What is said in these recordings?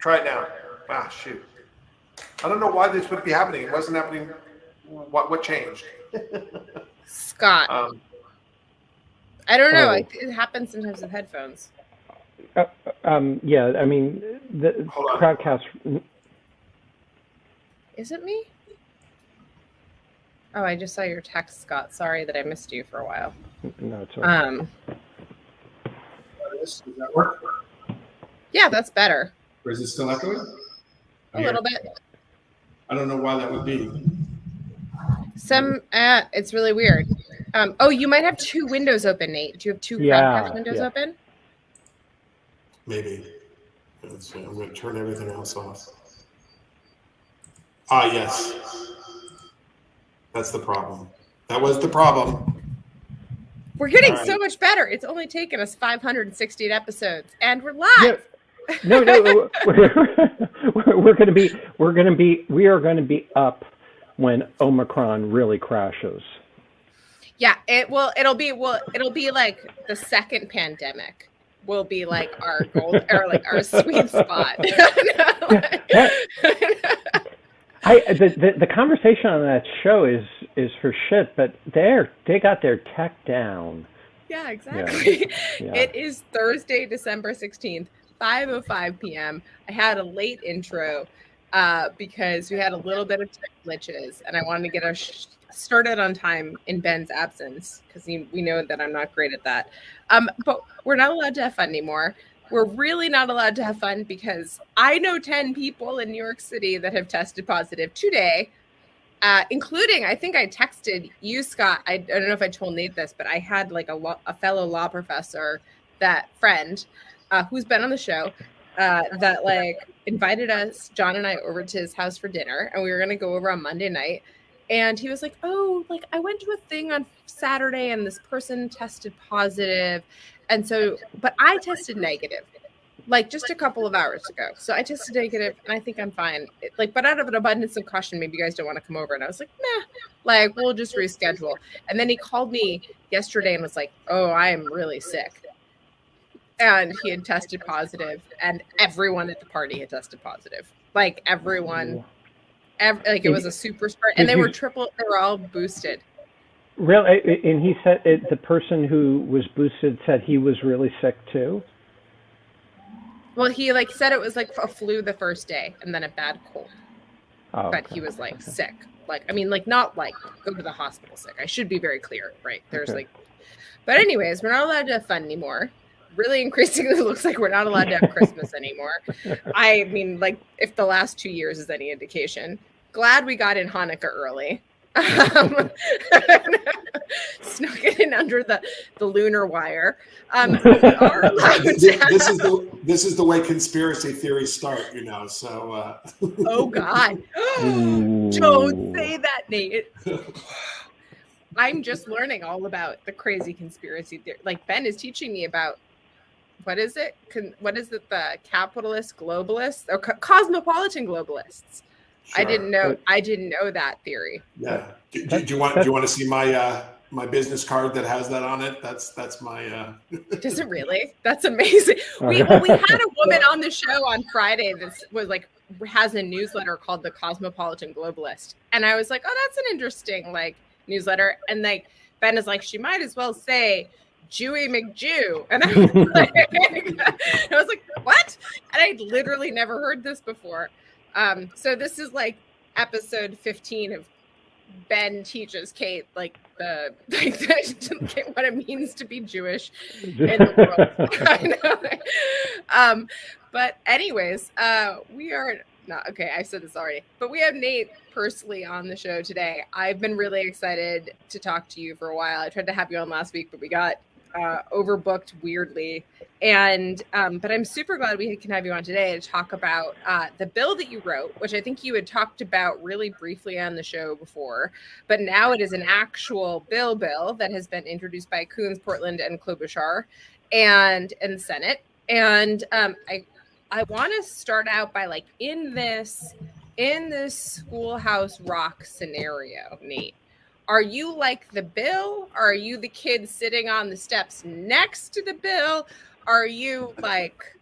Try it now. Ah, shoot. I don't know why this would be happening. It wasn't happening. What changed? Scott. I don't know. It happens sometimes with headphones. Yeah, I mean, the Crowdcast. Is it me? Oh, I just saw your text, Scott. Sorry that I missed you for a while. No, it's all right. Does that work? Yeah, that's better. Or is it still echoing? A little bit. I don't know why that would be. It's really weird. You might have two windows open, Nate. Do you have two Crowdcast windows open? Maybe. Let's see. I'm going to turn everything else off. Ah, yes. That's the problem. That was the problem. We're getting so much better. It's only taken us 568 episodes, and we're live. No, we are going to be up when Omicron really crashes. Yeah, it'll be like the second pandemic will be like our gold or like our sweet spot. The conversation on that show is for shit, but they got their tech down. Yeah, exactly. Yeah. It is Thursday, December 16th, 5:05 p.m. I had a late intro because we had a little bit of tech glitches, and I wanted to get us started on time in Ben's absence because we know that I'm not great at that. But we're not allowed to have fun anymore. We're really not allowed to have fun because I know 10 people in New York City that have tested positive today, including, I think I texted you, Scott. I don't know if I told Nate this, but I had like a fellow law professor, that friend who's been on the show, that like invited us, John and I, over to his house for dinner, and we were going to go over on Monday night. And he was like, oh, like I went to a thing on Saturday and this person tested positive. And so, but I tested negative, like just a couple of hours ago. So I tested negative and I think I'm fine. But out of an abundance of caution, maybe you guys don't want to come over. And I was like, nah, like we'll just reschedule. And then he called me yesterday and was like, oh, I am really sick. And he had tested positive, and everyone at the party had tested positive. Like everyone, like it was a super spread, and they were all boosted. Really? And he said the person who was boosted said he was really sick too? Well, he like said it was like a flu the first day and then a bad cold. Oh, but he was like sick. Like, I mean, like not like go to the hospital sick. I should be very clear, right? There's but anyways, we're not allowed to have fun anymore. Really increasingly looks like we're not allowed to have Christmas anymore. I mean, like if the last 2 years is any indication, glad we got in Hanukkah early. Snuck it in under the lunar wire. This is the way conspiracy theories start, you know. So oh God. Don't say that, Nate. I'm just learning all about the crazy conspiracy theory. Like Ben is teaching me about what is it? The capitalist globalists or cosmopolitan globalists? Sure. I didn't know that theory. Yeah. Do you want to see my business card that has that on it? That's my. Does it really? That's amazing. We had a woman on the show on Friday that was like has a newsletter called the Cosmopolitan Globalist, and I was like, oh, that's an interesting like newsletter. And like Ben is like, she might as well say Jewy McJew, and I was like, what? And I'd literally never heard this before. So this is like episode 15 of Ben teaches Kate like what it means to be Jewish in the world. I know. But anyways, we are not okay. I said this already, but we have Nate Persily on the show today. I've been really excited to talk to you for a while. I tried to have you on last week, but we got overbooked weirdly. And but I'm super glad we can have you on today to talk about the bill that you wrote, which I think you had talked about really briefly on the show before, but now it is an actual bill that has been introduced by Coons, Portman, and Klobuchar and the Senate. And I want to start out by like in this Schoolhouse Rock scenario, Nate. Are you like the bill? Are you the kid sitting on the steps next to the bill? Are you like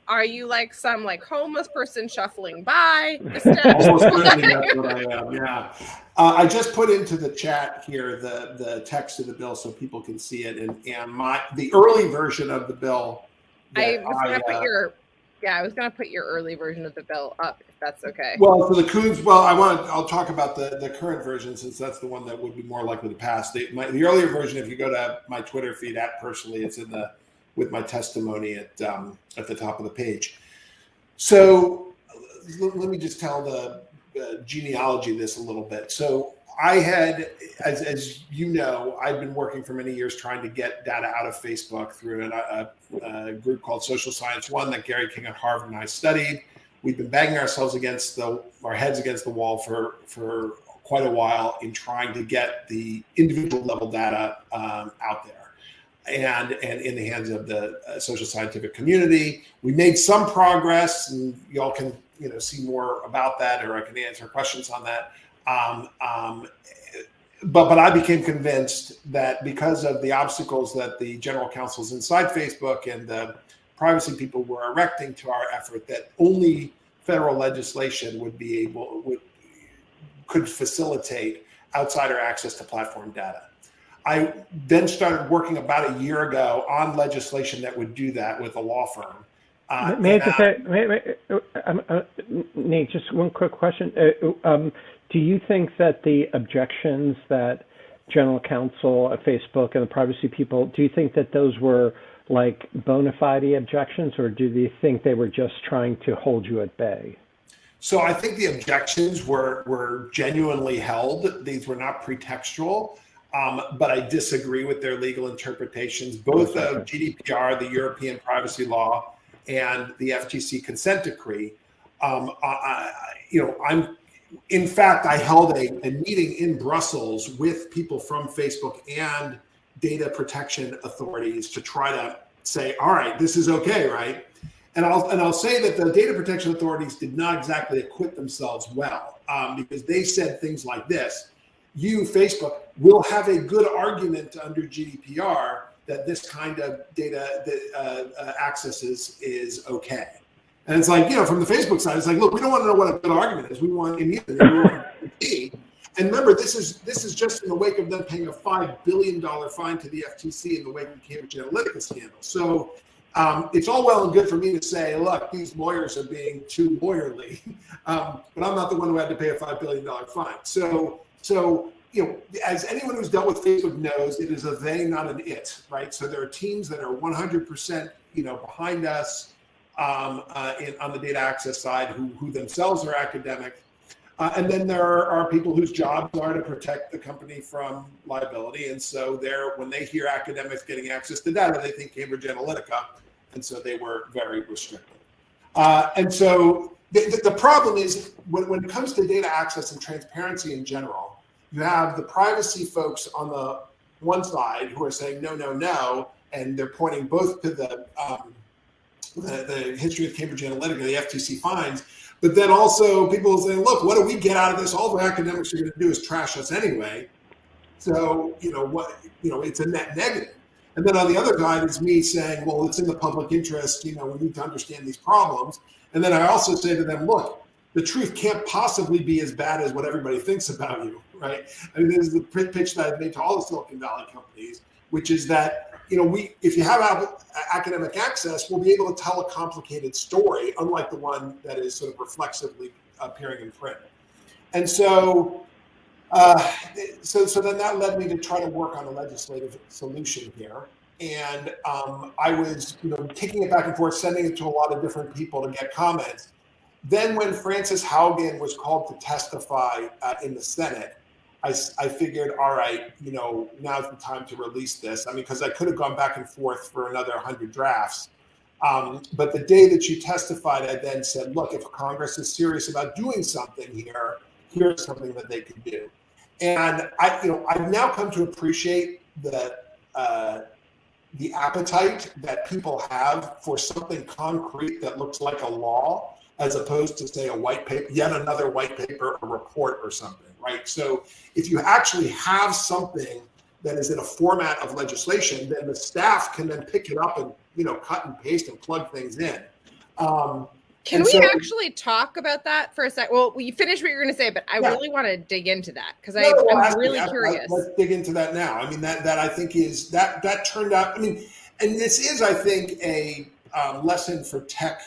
Are you like some like homeless person shuffling by? Almost certainly that's what I am. Yeah. I just put into the chat here the text of the bill so people can see it, and the early version of the bill. I was gonna put your early version of the bill up if that's okay. Well, for the Coons, I'll talk about the current version since that's the one that would be more likely to pass. The earlier version, if you go to my Twitter feed @Persily, it's with my testimony at the top of the page. So let me just tell the genealogy of this a little bit. So I had, as you know, I've been working for many years trying to get data out of Facebook through a group called Social Science One that Gary King at Harvard and I studied. We've been banging ourselves our heads against the wall for quite a while in trying to get the individual level data out there and in the hands of the social scientific community. We made some progress, and y'all can see more about that, or I can answer questions on that. But I became convinced that because of the obstacles that the general counsels inside Facebook and the privacy people were erecting to our effort, that only federal legislation could facilitate outsider access to platform data. I then started working about a year ago on legislation that would do that with a law firm. Nate, just one quick question. Do you think that the objections that general counsel at Facebook and the privacy people, do you think that those were like bona fide objections, or do you think they were just trying to hold you at bay? So I think the objections were genuinely held. These were not pretextual, but I disagree with their legal interpretations, both of GDPR, the European privacy law, and the FTC consent decree. In fact, I held a meeting in Brussels with people from Facebook and data protection authorities to try to say, all right, this is okay, right? And I'll say that the data protection authorities did not exactly acquit themselves well, because they said things like this: you, Facebook, will have a good argument under GDPR that this kind of data access is okay. And it's like, from the Facebook side, it's like, look, we don't want to know what a good argument is. We want immediately. And remember, this is just in the wake of them paying a $5 billion fine to the FTC in the wake of the Cambridge Analytica scandal. So it's all well and good for me to say, look, these lawyers are being too lawyerly, but I'm not the one who had to pay a $5 billion fine. So as anyone who's dealt with Facebook knows, it is a they, not an it, right? So there are teams that are 100%, behind us on the data access side who themselves are academic. And then there are people whose jobs are to protect the company from liability. And so when they hear academics getting access to data, they think Cambridge Analytica. And so they were very restrictive. And so the problem is when it comes to data access and transparency in general, you have the privacy folks on the one side who are saying, no, no, no. And they're pointing both to the history of Cambridge Analytica, the FTC fines, but then also people saying, look, what do we get out of this? All the academics are going to do is trash us anyway. So, it's a net negative. And then on the other side is me saying, well, it's in the public interest, we need to understand these problems. And then I also say to them, look, the truth can't possibly be as bad as what everybody thinks about you, right? I mean, this is the pitch that I've made to all the Silicon Valley companies, which is that, if you have academic access, we'll be able to tell a complicated story, unlike the one that is sort of reflexively appearing in print. And so then that led me to try to work on a legislative solution here. And I was, kicking it back and forth, sending it to a lot of different people to get comments. Then when Frances Haugen was called to testify in the Senate, I figured, all right, now's the time to release this. I mean, because I could have gone back and forth for another 100 drafts. But the day that she testified, I then said, look, if Congress is serious about doing something here, here's something that they could do. And I've now come to appreciate the appetite that people have for something concrete that looks like a law, as opposed to, say, a white paper, yet another white paper, a report or something, right? So if you actually have something that is in a format of legislation, then the staff can then pick it up and, cut and paste and plug things in. Can we actually talk about that for a sec? Well, you finish what you're going to say, but I really want to dig into that because I'm really curious. Let's dig into that now. I mean, that I think is that turned out. I mean, and this is, I think, a lesson for tech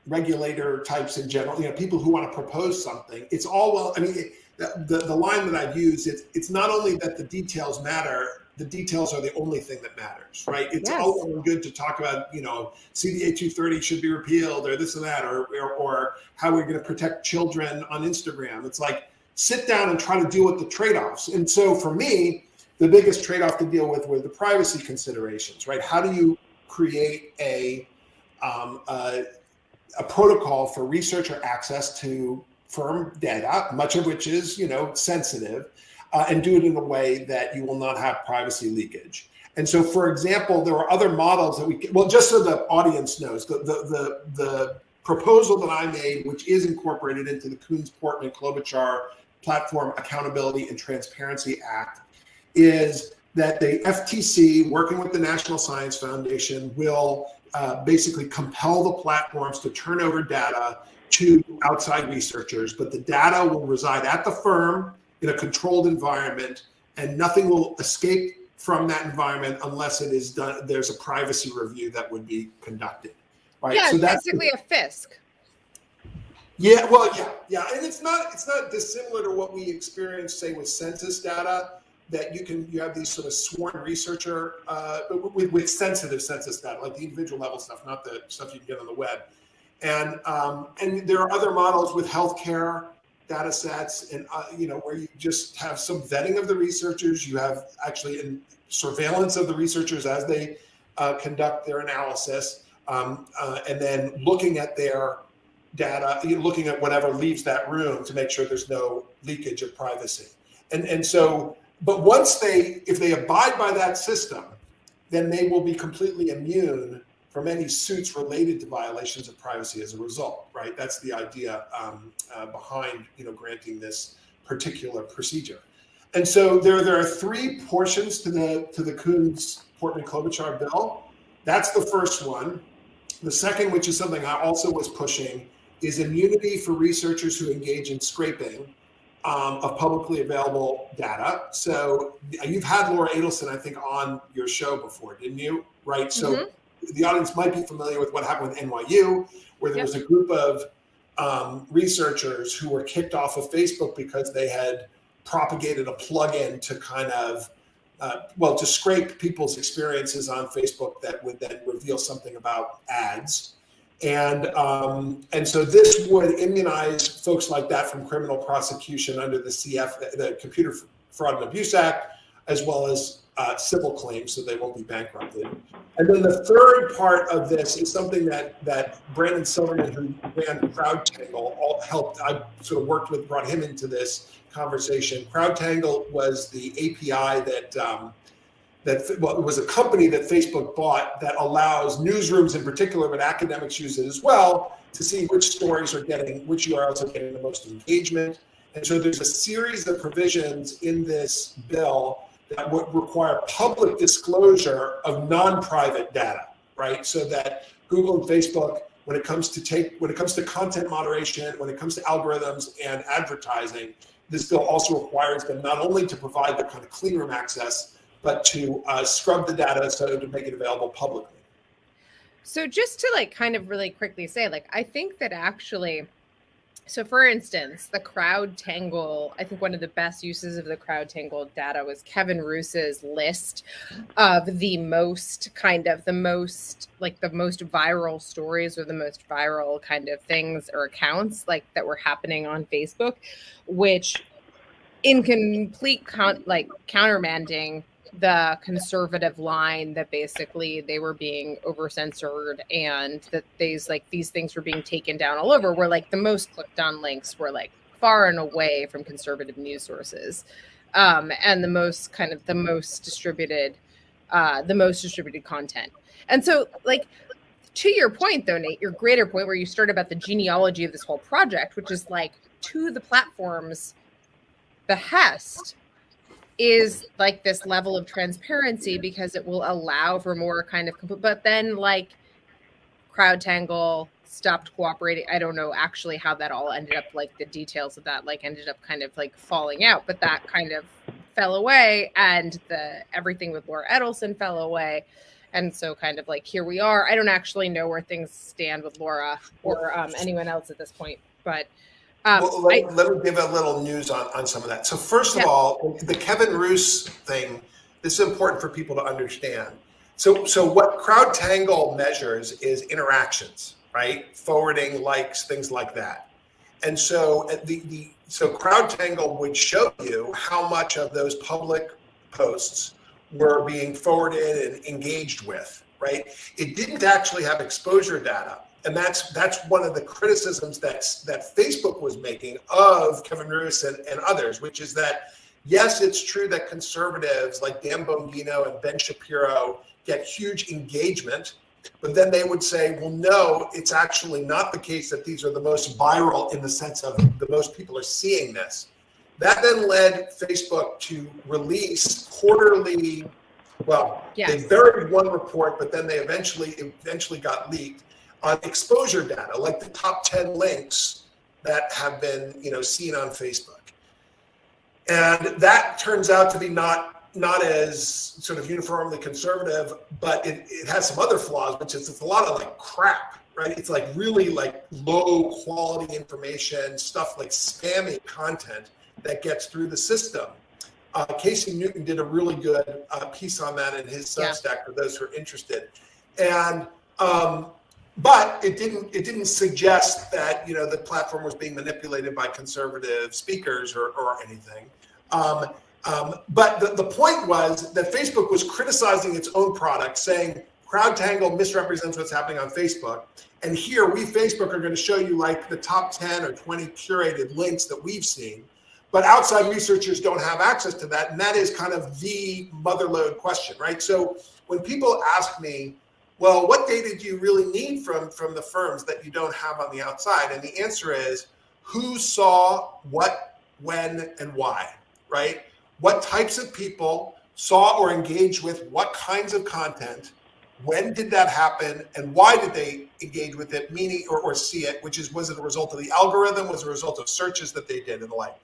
regulator types in general. You know, people who want to propose something. It's all well. I mean, the line that I've used. It's not only that the details matter. The details are the only thing that matters, right? It's all well and good to talk about, you know, CDA 230 should be repealed or this and that, or how we're going to protect children on Instagram. It's like, sit down and try to deal with the trade-offs. And so for me, the biggest trade-off to deal with were the privacy considerations, right? How do you create a protocol for researcher access to firm data, much of which is, you know, sensitive, and do it in a way that you will not have privacy leakage. And so, for example, there are other models that well, just so the audience knows, the proposal that I made, which is incorporated into the Coons, Portman, Klobuchar Platform Accountability and Transparency Act, is that the FTC, working with the National Science Foundation, will basically compel the platforms to turn over data to outside researchers, but the data will reside at the firm in a controlled environment, and nothing will escape from that environment unless it is done. There's a privacy review that would be conducted, right? Yeah, so that's basically a FISC. Yeah, well, yeah, and it's not dissimilar to what we experienced, say, with census data, that you have these sort of sworn researcher with sensitive census data, like the individual level stuff, not the stuff you can get on the web, and there are other models with healthcare data sets, and you know, where you just have some vetting of the researchers. You have actually surveillance of the researchers as they conduct their analysis, and then looking at their data, looking at whatever leaves that room to make sure there's no leakage of privacy. And so, but if they abide by that system, then they will be completely immune from any suits related to violations of privacy as a result, right? That's the idea behind, you know, granting this particular procedure. And so there are three portions to the Coons Portman Klobuchar bill. That's the first one. The second, which is something I also was pushing, is immunity for researchers who engage in scraping of publicly available data. So you've had Laura Adelson, I think, on your show before, didn't you? Right. So the audience might be familiar with what happened with NYU, where there was a group of researchers who were kicked off of Facebook because they had propagated a plugin to kind of, to scrape people's experiences on Facebook that would then reveal something about ads. And so this would immunize folks like that from criminal prosecution under the the Computer Fraud and Abuse Act, as well as civil claims, so they won't be bankrupted. And then the third part of this is something that Brandon Silverman, who ran CrowdTangle, helped. I sort of worked with, brought him into this conversation. CrowdTangle was the API it was a company that Facebook bought that allows newsrooms in particular, but academics use it as well, to see which stories are getting, which URLs are getting the most engagement. And so there's a series of provisions in this bill that would require public disclosure of non-private data, right? So that Google and Facebook, when it comes to content moderation, when it comes to algorithms and advertising, this bill also requires them not only to provide the kind of clean room access, but to scrub the data so to make it available publicly. So just to like kind of really quickly say, like, I think that actually, so for instance, the CrowdTangle, I think one of the best uses of the CrowdTangle data was Kevin Roos's list of the most viral stories or the most viral kind of things or accounts like that were happening on Facebook, which in complete countermanding the conservative line that basically they were being over censored and that these things were being taken down all over, where like the most clicked on links were like far and away from conservative news sources, and the most distributed content. And so, like, to your point though, Nate, your greater point where you started about the genealogy of this whole project, which is like to the platform's behest, is like this level of transparency because it will allow for more kind of, but then like CrowdTangle stopped cooperating. I don't know actually how that all ended up, like the details of that, like ended up kind of like falling out, but that kind of fell away, and everything with Laura Edelson fell away. And so kind of like here we are. I don't actually know where things stand with Laura or anyone else at this point, but well, let me give a little news on some of that. So first of all, the Kevin Roose thing, this is important for people to understand. So what CrowdTangle measures is interactions, right? Forwarding, likes, things like that. And so so CrowdTangle would show you how much of those public posts were being forwarded and engaged with, right? It didn't actually have exposure data. And that's one of the criticisms that Facebook was making of Kevin Roose and others, which is that, yes, it's true that conservatives like Dan Bongino and Ben Shapiro get huge engagement, but then they would say, well, no, it's actually not the case that these are the most viral in the sense of the most people are seeing this. That then led Facebook to release quarterly, they buried one report, but then they eventually got leaked on exposure data, like the top 10 links that have been seen on Facebook. And that turns out to be not as sort of uniformly conservative, but it has some other flaws, which is it's a lot of like crap, right? It's like really like low quality information, stuff like spammy content that gets through the system. Casey Newton did a really good piece on that in his Substack for those who are interested. And but it didn't suggest that the platform was being manipulated by conservative speakers or anything. But the point was that Facebook was criticizing its own product, saying CrowdTangle misrepresents what's happening on Facebook. And here we, Facebook, are going to show you like the top 10 or 20 curated links that we've seen. But outside researchers don't have access to that. And that is kind of the motherlode question, right? So when people ask me, well, what data do you really need from the firms that you don't have on the outside? And the answer is who saw what, when, and why, right? What types of people saw or engaged with what kinds of content? When did that happen? And why did they engage with it, meaning or see it, was it a result of the algorithm? Was it a result of searches that they did and the like?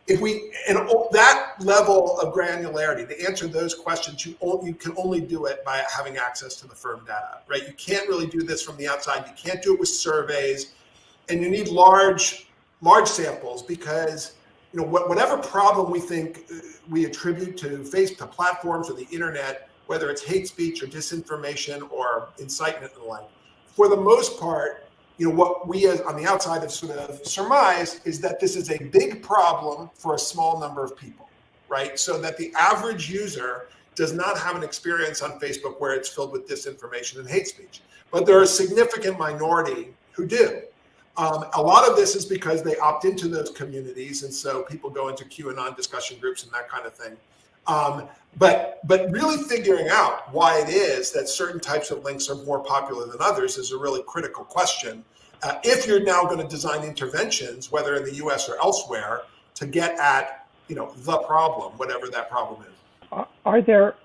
That level of granularity, to answer those questions, you can only do it by having access to the firm data, right? You can't really do this from the outside. You can't do it with surveys, and you need large samples because whatever problem we think we attribute to platforms or the internet, whether it's hate speech or disinformation or incitement and the like, for the most part, what we as on the outside have sort of surmised is that this is a big problem for a small number of people, right? So that the average user does not have an experience on Facebook where it's filled with disinformation and hate speech. But there are a significant minority who do. A lot of this is because they opt into those communities, and so people go into QAnon discussion groups and that kind of thing. But really figuring out why it is that certain types of links are more popular than others is a really critical question. If you're now going to design interventions, whether in the U.S. or elsewhere, to get at the problem, whatever that problem is. Are there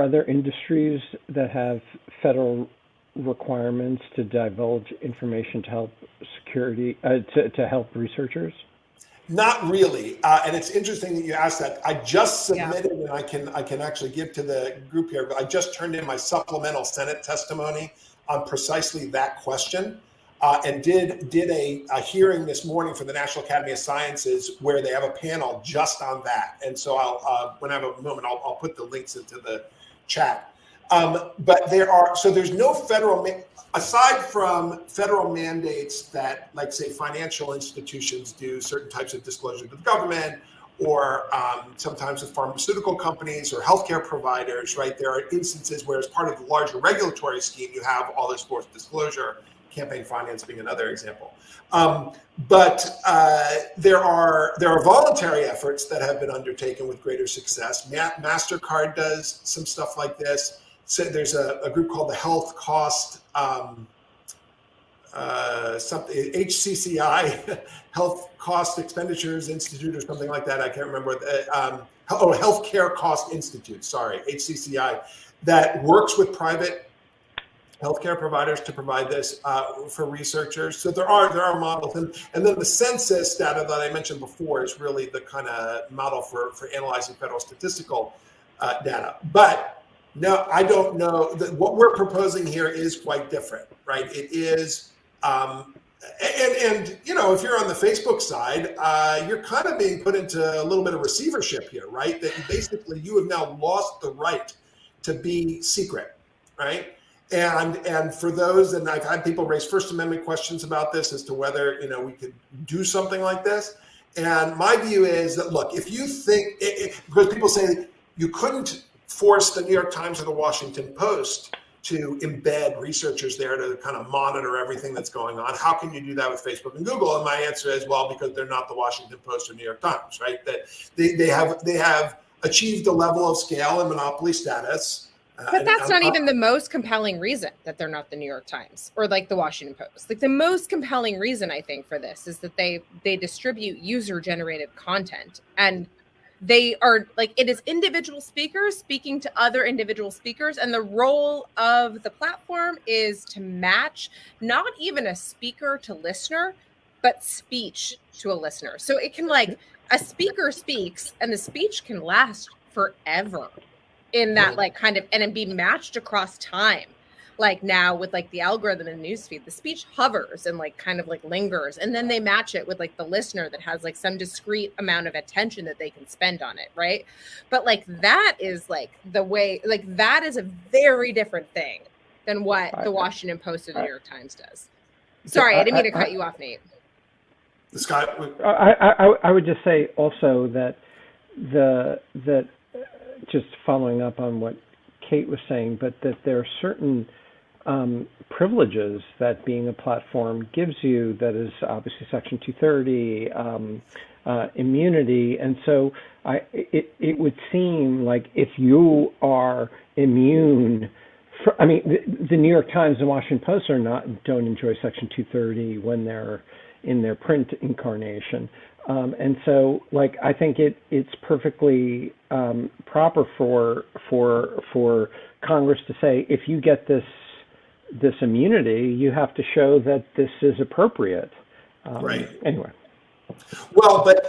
other industries that have federal requirements to divulge information to help security to help researchers? Not really, and it's interesting that you asked that. I just submitted, and I can actually give to the group here, but I just turned in my supplemental Senate testimony on precisely that question, and did a hearing this morning for the National Academy of Sciences where they have a panel just on that. And so I'll when I have a moment, I'll put the links into the chat. But there's no federal. Aside from federal mandates that, like, say, financial institutions do certain types of disclosure to the government, or sometimes with pharmaceutical companies or healthcare providers, right? There are instances where, as part of the larger regulatory scheme, you have all this forced disclosure, campaign finance being another example. But there are voluntary efforts that have been undertaken with greater success. MasterCard does some stuff like this. So there's a group called the Health Cost HCCI, Health Cost Expenditures Institute or something like that. I can't remember. Healthcare Cost Institute, sorry, HCCI. that works with private healthcare providers to provide this for researchers. So there are models, and then the census data that I mentioned before is really the kind of model for analyzing federal statistical data. But no, I don't know that what we're proposing here is quite different, right? It is, and you know, if you're on the Facebook side, you're kind of being put into a little bit of receivership here, right? That basically you have now lost the right to be secret, right? And for those, and I've had people raise First Amendment questions about this as to whether, you know, we could do something like this. And my view is that, look, if you think, because people say you couldn't force the New York Times or the Washington Post to embed researchers there to kind of monitor everything that's going on. How can you do that with Facebook and Google? And my answer is, well, because they're not the Washington Post or New York Times, right? That they have achieved a level of scale and monopoly status. But that's not even the most compelling reason that they're not the New York Times or like the Washington Post. Like the most compelling reason I think for this is that they distribute user-generated content, and they are like, it is individual speakers speaking to other individual speakers, and the role of the platform is to match not even a speaker to listener, but speech to a listener. So it can, like, a speaker speaks and the speech can last forever in that, like, kind of, and be matched across time. Like now with like the algorithm in the newsfeed, the speech hovers and like kind of like lingers, and then they match it with like the listener that has like some discrete amount of attention that they can spend on it, right? But like that is like the way, like that is a very different thing than what the Washington Post or the New York Times does. Sorry, I didn't mean to cut you off, Nate. Scott, I would just say also that just following up on what Kate was saying, but that there are certain privileges that being a platform gives you, that is obviously Section 230, immunity. And so it would seem like if you are immune, I mean, the New York Times and Washington Post don't enjoy Section 230 when they're in their print incarnation. And so, like, I think it's perfectly proper for Congress to say, if you get this immunity, you have to show that this is appropriate. Right. Anyway. Well, but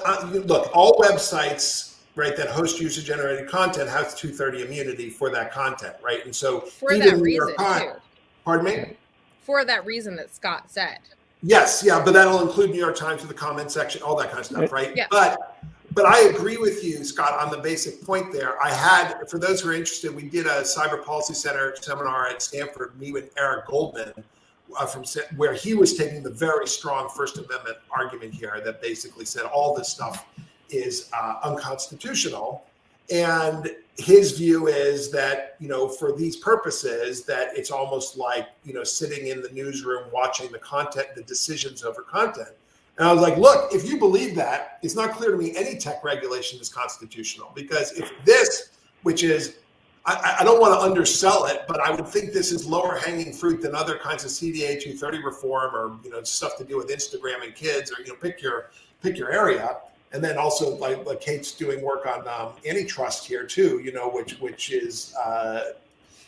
look, all websites, right, that host user-generated content have 230 immunity for that content, right? And so for that reason, too. Pardon me? For that reason that Scott said. Yes, yeah, but that'll include New York Times to the comment section, all that kind of stuff, right? Yeah. But I agree with you, Scott, on the basic point there. I had, for those who are interested, we did a Cyber Policy Center seminar at Stanford, me with Eric Goldman, where he was taking the very strong First Amendment argument here that basically said all this stuff is unconstitutional. And his view is that, you know, for these purposes, that it's almost like, you know, sitting in the newsroom watching the content, the decisions over content. And I was like, look, if you believe that, it's not clear to me any tech regulation is constitutional, because if this, which is, I don't want to undersell it, but I would think this is lower hanging fruit than other kinds of CDA 230 reform, or, you know, stuff to do with Instagram and kids, or, you know, pick your area. And then also like Kate's doing work on antitrust here too, you know, which is,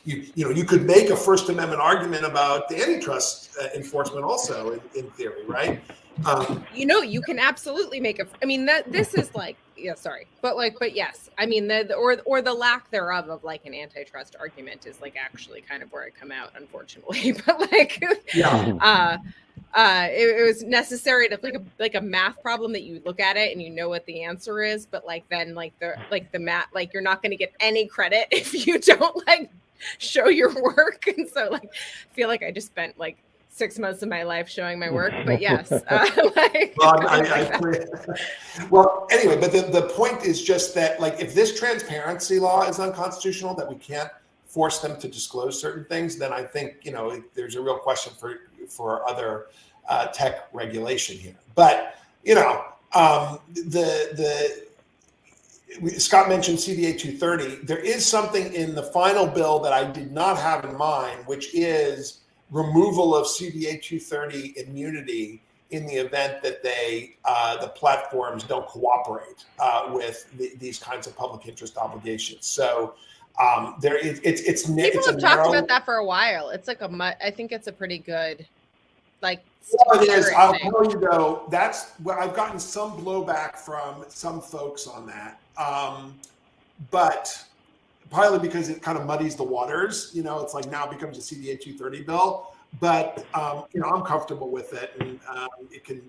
you know, you could make a First Amendment argument about the antitrust enforcement also in theory, right? You know, you can absolutely make I mean, that this is like, yeah, sorry, but yes, I mean, or the lack thereof of like an antitrust argument is like actually kind of where I come out, unfortunately. But like, yeah. It was necessary to like a math problem that you look at it and you know what the answer is, but like then like the math, like you're not going to get any credit if you don't like show your work. And so like I feel like I just spent like 6 months of my life showing my work, but yes. Well, anyway, but the point is just that, like, if this transparency law is unconstitutional, that we can't force them to disclose certain things, then I think, you know, there's a real question for other tech regulation here. But, you know, Scott mentioned CDA 230. There is something in the final bill that I did not have in mind, which is removal of CDA 230 immunity in the event that the platforms don't cooperate with these kinds of public interest obligations. So People have talked about that for a while. It's like I think it's a pretty good, like. Well, it is. I'll tell you though, that's where I've gotten some blowback from some folks on that, but partly because it kind of muddies the waters. It's like now it becomes a CDA 230 bill, but I'm comfortable with it, and it can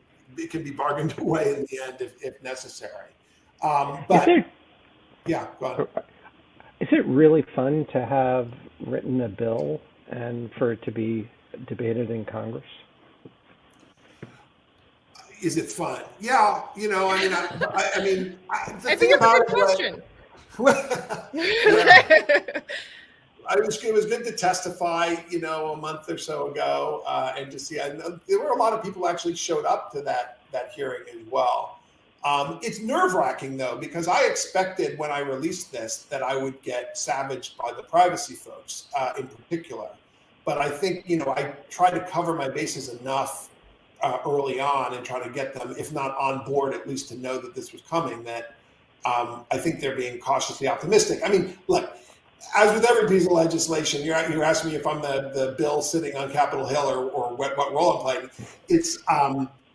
be bargained away in the end if necessary. But yeah, go on. Is it really fun to have written a bill and for it to be debated in Congress? Is it fun? Yeah, I think it's a good question. It was good to testify, a month or so ago, and to see. And there were a lot of people actually showed up to that hearing as well. It's nerve-wracking though, because I expected when I released this that I would get savaged by the privacy folks in particular. But I think I tried to cover my bases enough early on and try to get them, if not on board, at least to know that this was coming. That I think they're being cautiously optimistic. I mean, look. As with every piece of legislation, you asked me if I'm the bill sitting on Capitol Hill or what role I'm playing. It's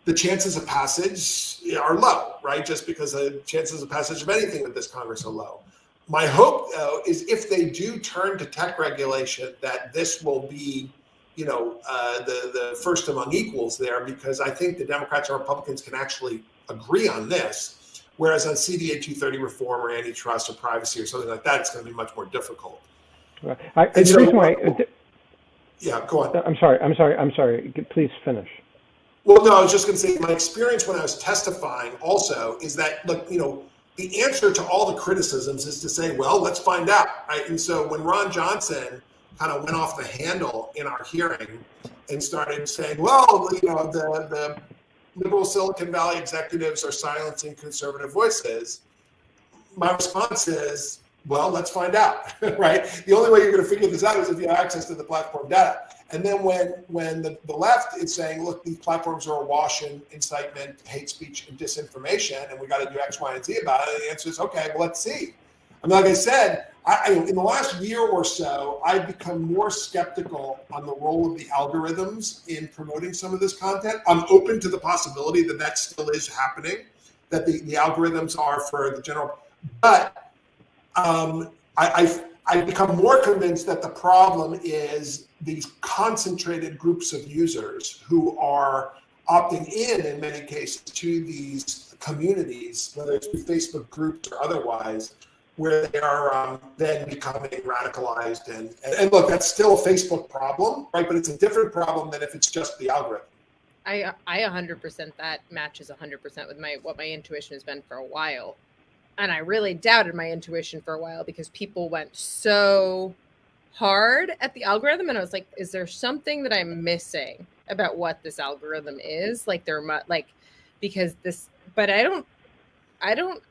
the chances of passage are low, right? Just because the chances of passage of anything with this Congress are low. My hope, though, is if they do turn to tech regulation, that this will be, the first among equals there, because I think the Democrats and Republicans can actually agree on this. Whereas on CDA 230 reform or antitrust or privacy or something like that, it's going to be much more difficult. Yeah, go on. I'm sorry. Please finish. Well, no, I was just going to say my experience when I was testifying also is that, look, the answer to all the criticisms is to say, well, let's find out, right? And so when Ron Johnson kind of went off the handle in our hearing and started saying, well, the liberal Silicon Valley executives are silencing conservative voices, my response is, well, let's find out, right? The only way you're going to figure this out is if you have access to the platform data. And then when the left is saying, look, these platforms are awash in incitement, hate speech, and disinformation, and we got to do X, Y, and Z about it, the answer is, okay, well, let's see. I mean, like I said, in the last year or so, I've become more skeptical on the role of the algorithms in promoting some of this content. I'm open to the possibility that still is happening, that the algorithms are for the general. But I've become more convinced that the problem is these concentrated groups of users who are opting in many cases, to these communities, whether it's through Facebook groups or otherwise, where they are then becoming radicalized. And look, that's still a Facebook problem, right? But it's a different problem than if it's just the algorithm. I 100%, that matches 100% with what my intuition has been for a while. And I really doubted my intuition for a while because people went so hard at the algorithm. And I was like, is there something that I'm missing about what this algorithm is? Because this, but I don't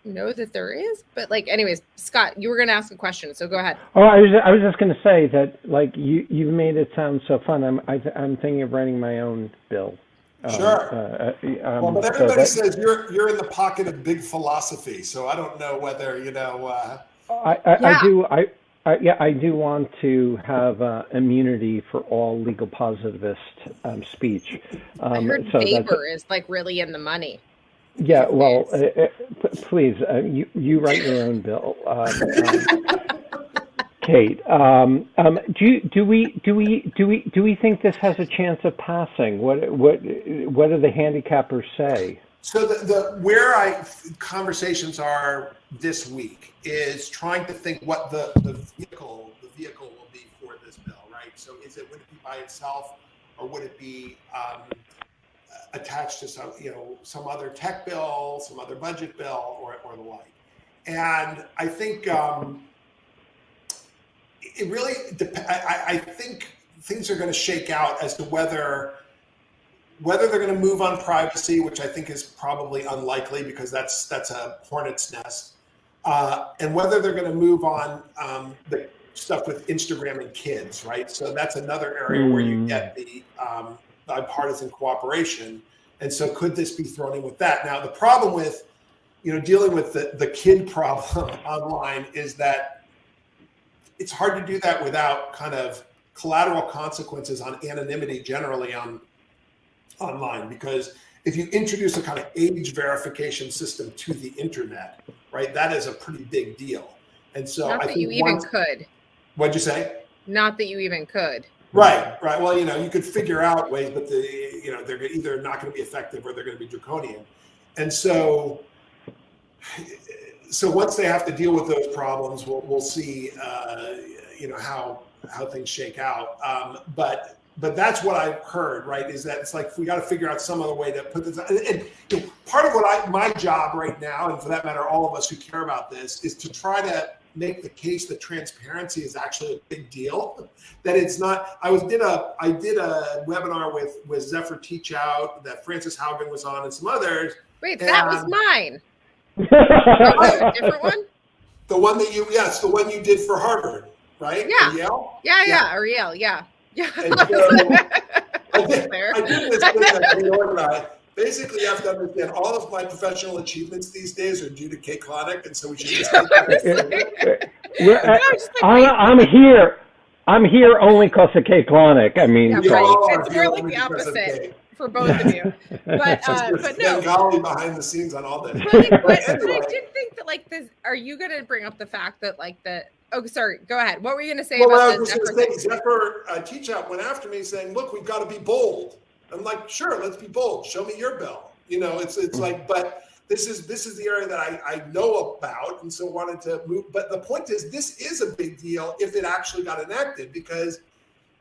know that there is, but anyways, Scott, you were going to ask a question, so go ahead. Oh, I was just going to say that you made it sound so fun. I'm thinking of writing my own bill. Sure. But everybody says you're in the pocket of big philosophy, so I don't know whether I do want to have immunity for all legal positivist speech. I heard Weber is really in the money. Yeah, well, please, you write your own bill, Kate. Do we think this has a chance of passing? What do the handicappers say? So where conversations are this week is trying to think what the vehicle will be for this bill, right? So would it be by itself, or would it be attached to some other tech bill, some other budget bill, or the like? And I think it really depends. I think things are going to shake out as to whether they're going to move on privacy, which I think is probably unlikely because that's a hornet's nest, and whether they're going to move on the stuff with Instagram and kids, right? So that's another area where you get the bipartisan cooperation. And so could this be thrown in with that? Now, the problem with, dealing with the kid problem online is that it's hard to do that without kind of collateral consequences on anonymity generally online, because if you introduce a kind of age verification system to the internet, right, that is a pretty big deal. And so not that you even could. What'd you say? Not that you even could. Right. Well, you could figure out ways, but they're either not going to be effective or they're going to be draconian. And so once they have to deal with those problems, we'll see, how things shake out. But that's what I've heard, right? Is that it's like we got to figure out some other way to put this. And part of my job right now, and for that matter, all of us who care about this, is to try to make the case that transparency is actually a big deal. That it's not. I did a webinar with Zephyr Teach Out that Frances Haugen was on and some others. Wait, that was mine. A different one? The one that the one you did for Harvard, right? Yeah. Or Yale? Yeah. Or Yale, yeah. And so I did this thing that we organized. Basically, you have to understand all of my professional achievements these days are due to Kay Klonick, and so we should just I'm here only because of Kay Klonick. I mean, yeah, right. It's more like the opposite for both of you. But no. Bengali behind the scenes on all this. But I did think that like this. Are you going to bring up the fact that like the? Oh, sorry. Go ahead. What were you going to say about the Zephyr thing? Zephyr Teach Out went after me saying, "Look, we've got to be bold." I'm like, "Sure, let's be bold. Show me your bill." It's like, but this is the area that I know about, and so wanted to move. But the point is, this is a big deal if it actually got enacted, because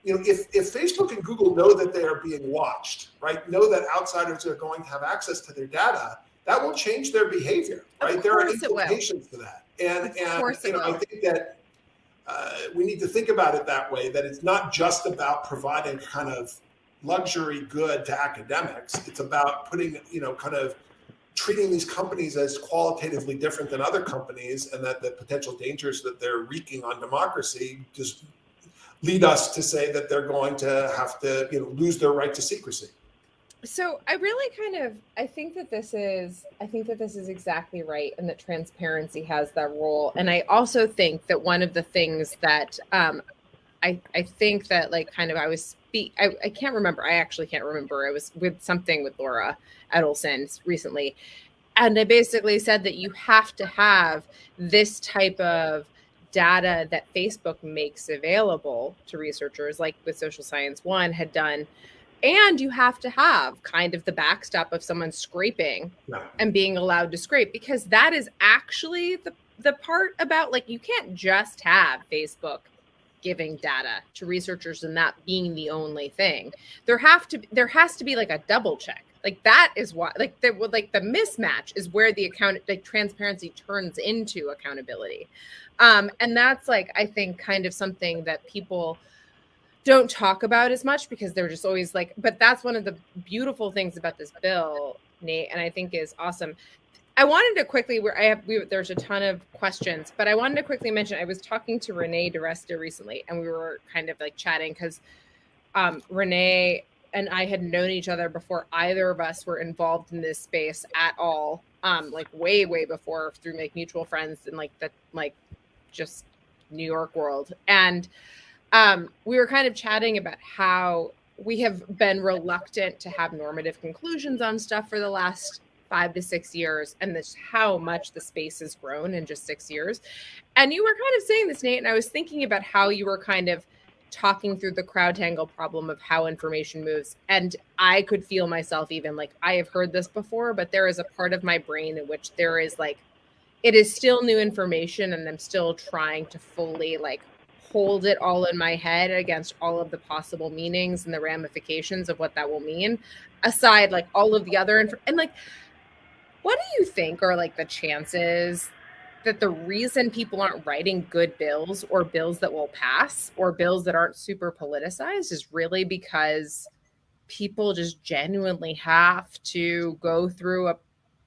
if Facebook and Google know that they are being watched, right? Know that outsiders are going to have access to their data, that will change their behavior, right? There are implications to that, and I think that. We need to think about it that way, that it's not just about providing kind of luxury good to academics. It's about putting, kind of treating these companies as qualitatively different than other companies, and that the potential dangers that they're wreaking on democracy just lead us to say that they're going to have to, lose their right to secrecy. So I really I think that this is exactly right, and that transparency has that role. And I also think that one of the things that I think that like kind of I can't remember. I actually can't remember. I was with Laura Edelson recently, and I basically said that you have to have this type of data that Facebook makes available to researchers, like with Social Science One had done. And you have to have kind of the backstop of someone scraping and being allowed to scrape, because that is actually the part about like, you can't just have Facebook giving data to researchers and that being the only thing. There has to be like a double check. Like that is why the mismatch is where the transparency turns into accountability. And that's like, I think kind of something that people don't talk about as much, because they're just always like, but that's one of the beautiful things about this bill, Nate, and I think is awesome. I wanted to quickly, there's a ton of questions, but I wanted to quickly mention, I was talking to Renee DeResta recently, and we were kind of like chatting because Renee and I had known each other before either of us were involved in this space at all, like way before, through like mutual friends and like the just New York world. And we were kind of chatting about how we have been reluctant to have normative conclusions on stuff for the last 5 to 6 years, and this how much the space has grown in just 6 years. And you were kind of saying this, Nate, and I was thinking about how you were kind of talking through the crowd tangle problem of how information moves. And I could feel myself even like, I have heard this before, but there is a part of my brain in which there is like, it is still new information, and I'm still trying to fully like hold it all in my head against all of the possible meanings and the ramifications of what that will mean, aside like all of the other and like, what do you think are like the chances that the reason people aren't writing good bills, or bills that will pass, or bills that aren't super politicized, is really because people just genuinely have to go through a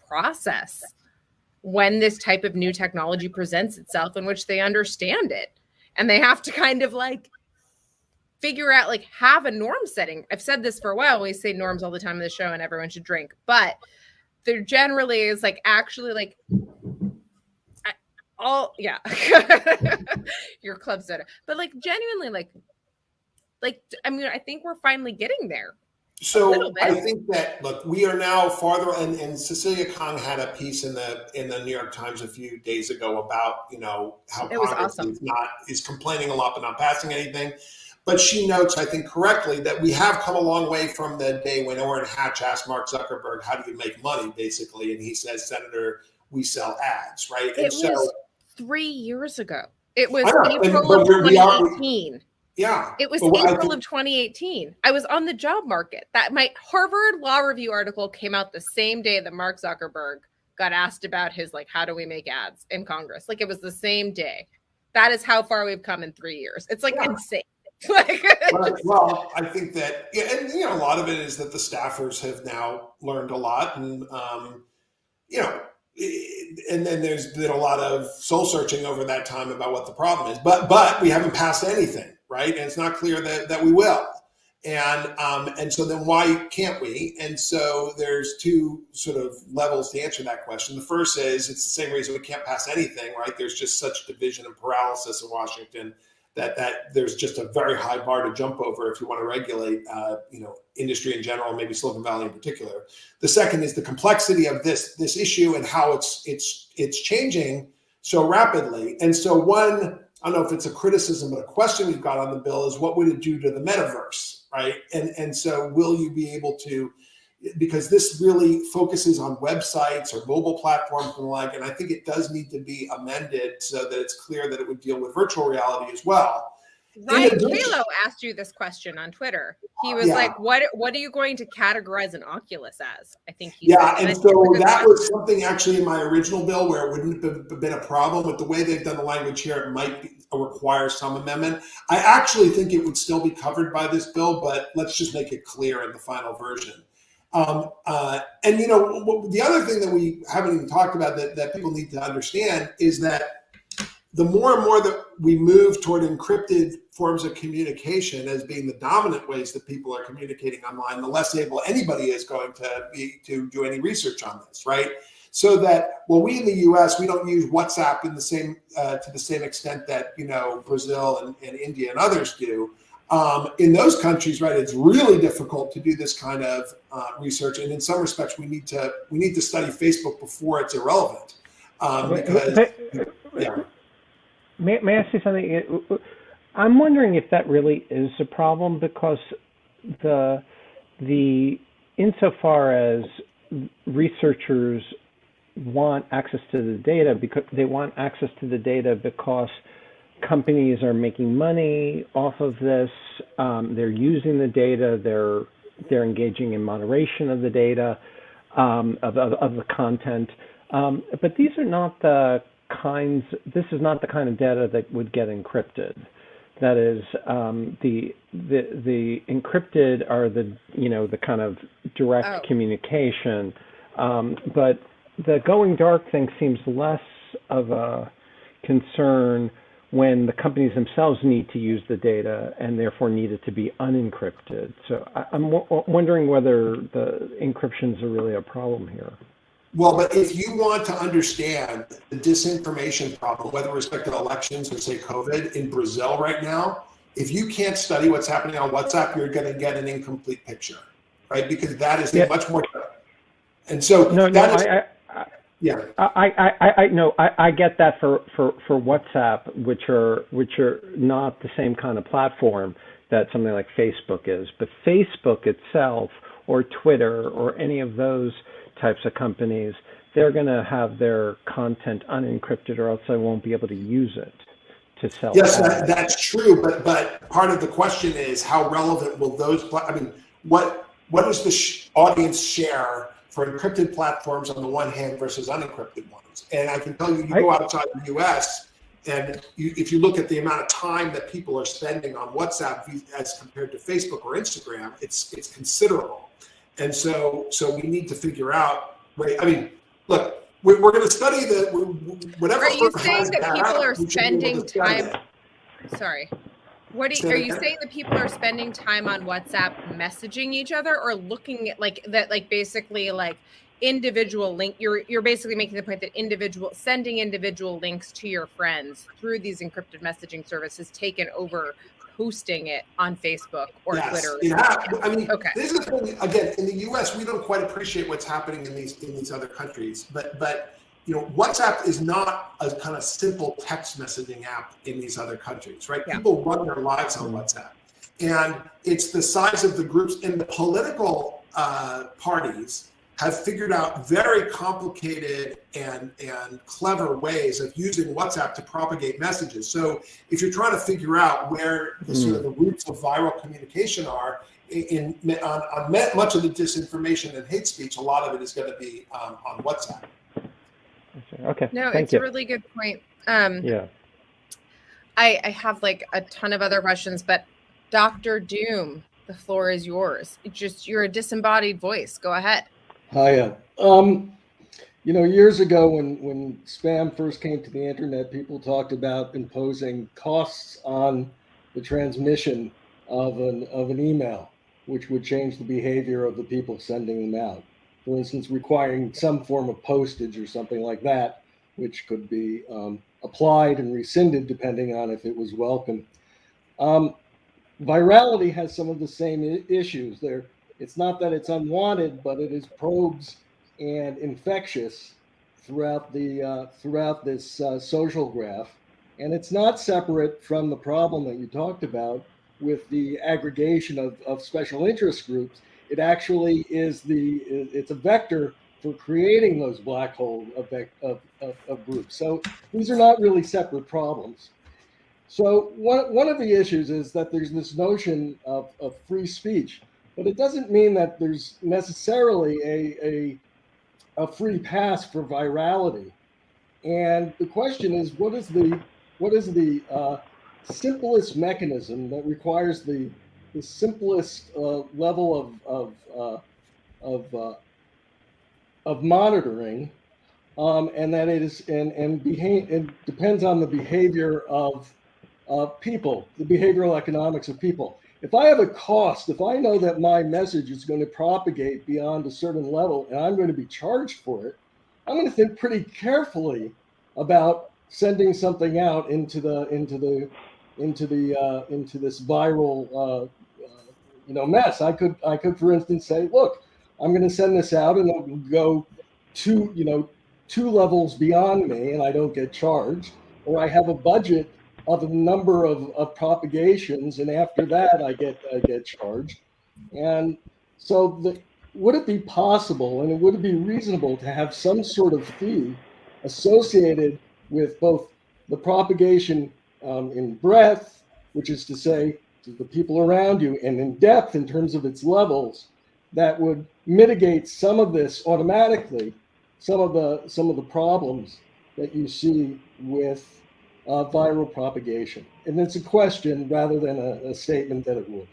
process when this type of new technology presents itself, in which they understand it? And they have to kind of like figure out, like, have a norm setting. I've said this for a while. We say norms all the time on the show, and everyone should drink. But there generally is like actually like all, yeah. Your club soda. But like genuinely, I mean, I think we're finally getting there. So I think that, look, we are now farther, and Cecilia Kang had a piece in the New York Times a few days ago about, you know, how Congress is complaining a lot but not passing anything. But she notes, I think correctly, that we have come a long way from the day when Orrin Hatch asked Mark Zuckerberg, how do you make money, basically? And he says, Senator, we sell ads, right? It was 3 years ago. It was April of 2018. Yeah. It was April of 2018. I was on the job market. That my Harvard Law Review article came out the same day that Mark Zuckerberg got asked about his, like, how do we make ads in Congress? Like, it was the same day. That is how far we've come in 3 years. It's like insane. Well, I think that, and you know, a lot of it is that the staffers have now learned a lot, and you know, and then there's been a lot of soul searching over that time about what the problem is. But we haven't passed anything, right? And it's not clear that we will. And so then why can't we? And so there's two sort of levels to answer that question. The first is it's the same reason we can't pass anything, right? There's just such division and paralysis in Washington that there's just a very high bar to jump over if you want to regulate, you know, industry in general, maybe Silicon Valley in particular. The second is the complexity of this issue and how it's changing so rapidly. And so one, I don't know if it's a criticism, but a question we've got on the bill is what would it do to the metaverse, right? And so will you be able to, because this really focuses on websites or mobile platforms and the like, and I think it does need to be amended so that it's clear that it would deal with virtual reality as well. Ryan Kalo asked you this question on Twitter. He was like, what are you going to categorize an Oculus as? I think he said. And so that was something actually in my original bill where it wouldn't have been a problem. With the way they've done the language here, it might require some amendment. I actually think it would still be covered by this bill, but let's just make it clear in the final version. And you know, the other thing that we haven't even talked about that people need to understand is that the more and more that we move toward encrypted forms of communication as being the dominant ways that people are communicating online, the less able anybody is going to be to do any research on this, right? So that, well, we in the U.S., we don't use WhatsApp in the same to the same extent that, you know, Brazil and India and others do. In those countries, right, it's really difficult to do this kind of research, and in some respects, we need to study Facebook before it's irrelevant. May I say something? I'm wondering if that really is a problem, because the insofar as researchers want access to the data, because they want access to the data because companies are making money off of this. They're using the data. They're engaging in moderation of the data, of the content. But these are not the kinds. This is not the kind of data that would get encrypted. That is, the encrypted are the kind of direct communication. But the going dark thing seems less of a concern when the companies themselves need to use the data and therefore need it to be unencrypted. So I'm wondering whether the encryptions are really a problem here. Well, but if you want to understand the disinformation problem, whether with respect to elections or say COVID in Brazil right now, if you can't study what's happening on WhatsApp, you're going to get an incomplete picture, right? Because that is much more. And so I get that for WhatsApp, which are not the same kind of platform that something like Facebook is. But Facebook itself, or Twitter, or any of those types of companies, they're going to have their content unencrypted, or else they won't be able to use it to sell. Yes, that's true. But part of the question is how relevant will those? I mean, what is the audience share for encrypted platforms on the one hand versus unencrypted ones? And I can tell you, go outside the U.S. and if you look at the amount of time that people are spending on WhatsApp as compared to Facebook or Instagram, it's considerable. And so we need to figure out. Right? I mean, look, we're going to study whatever. Are you saying that people are spending time? Sorry. Are you saying that people are spending time on WhatsApp messaging each other, or looking at like basically individual link, you're basically making the point that sending individual links to your friends through these encrypted messaging services taken over hosting it on Facebook or Twitter. Yeah. I mean, okay. This is the thing. Again, in the U.S., we don't quite appreciate what's happening in these other countries. But WhatsApp is not a kind of simple text messaging app in these other countries, right? Yeah. People run their lives on WhatsApp, and it's the size of the groups. And the political parties have figured out very complicated and clever ways of using WhatsApp to propagate messages. So if you're trying to figure out where the sort of the roots of viral communication are on much of the disinformation and hate speech, a lot of it is going to be on WhatsApp. Okay. No, Thank it's you. a really good point. Yeah. I have like a ton of other questions, but Dr. Doom, the floor is yours. You're a disembodied voice. Go ahead. Hiya. Years ago when spam first came to the internet, people talked about imposing costs on the transmission of an email, which would change the behavior of the people sending them out. For instance, requiring some form of postage or something like that, which could be applied and rescinded depending on if it was welcome. Virality has some of the same issues there. It's not that it's unwanted, but it is probes and infectious throughout this social graph, and it's not separate from the problem that you talked about with the aggregation of special interest groups. It actually is it's a vector for creating those black hole of groups. So these are not really separate problems. So one of the issues is that there's this notion of free speech, but it doesn't mean that there's necessarily a free pass for virality. And the question is, what is the simplest mechanism that requires the simplest level of monitoring, and that it is and depends on the behavior of people, the behavioral economics of people. If I have a cost, if I know that my message is going to propagate beyond a certain level and I'm going to be charged for it, I'm going to think pretty carefully about sending something out into this viral mess. I could, for instance, say, look, I'm going to send this out and it'll go two levels beyond me and I don't get charged, or I have a budget of a number of propagations, and after that I get charged. And so would it be possible and would it be reasonable to have some sort of fee associated with both the propagation in breadth, which is to say to the people around you, and in depth in terms of its levels, that would mitigate some of this automatically, some of the problems that you see with viral propagation? And it's a question rather than a statement that it would.